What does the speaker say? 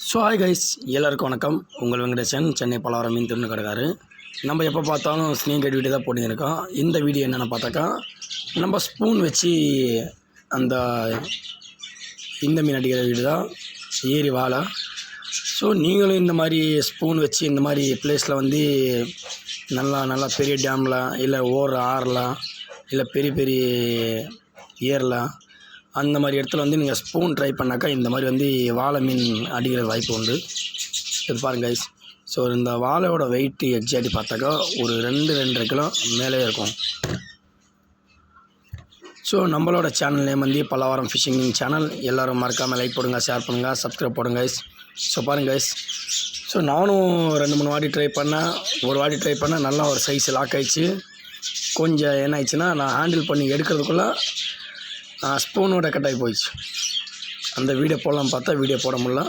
So hi guys, எல்லாருக்கும் வணக்கம். உங்கள் வெங்கடேசன், சென்னை பலவரம் மீன் திருண்ணு கடைக்காரு. நம்ம எப்போ பார்த்தாலும் ஸ்னேக் கட் வீடியோ தான் போட்டுருக்கோம். இந்த வீடியோ என்னென்னு பார்த்தாக்கா, நம்ம ஸ்பூன் வச்சு அந்த இந்த மீன் அடிக்கிற வீடு தான், ஏரி வாழை. ஸோ நீங்களும் இந்த மாதிரி ஸ்பூன் வச்சு இந்த மாதிரி பிளேஸில் வந்து நல்லா பெரிய டேமில் இல்லை ஆறில் இல்லை பெரிய பெரிய ஏரில் அந்த மாதிரி இடத்துல வந்து நீங்கள் ஸ்பூன் ட்ரை பண்ணாக்கா இந்த மாதிரி வந்து வாழை மீன் அடிக்கிற வாய்ப்பு உண்டு. இது பாருங்க கைஸ். ஸோ இந்த வாழையோட வெயிட்டு எக்ஸாக்ட் பார்த்தாக்கா ஒரு 2-2.5 கிலோ மேலே இருக்கும். ஸோ நம்மளோட சேனல் நேம் வந்து பலவாரம் ஃபிஷிங் சேனல். எல்லோரும் மறக்காமல் லைக் போடுங்க, ஷேர் பண்ணுங்கள், சப்ஸ்கிரைப் போடுங்க கைஸ். ஸோ பாருங்க கைஸ். ஸோ நானும் 2-3 வாட்டி ட்ரை பண்ணேன். ஒரு வாட்டி ட்ரை பண்ணேன், நல்லா ஒரு சைஸ் லாக் ஆகிடுச்சு. கொஞ்சம் என்ன ஆயிடுச்சுன்னா, நான் ஹேண்டில் பண்ணி எடுக்கிறதுக்குள்ளே ஸ்பூனோட கட் ஆகி போயிடுச்சு. அந்த வீடியோ போடலாம் பார்த்தா வீடியோ போட முடியல.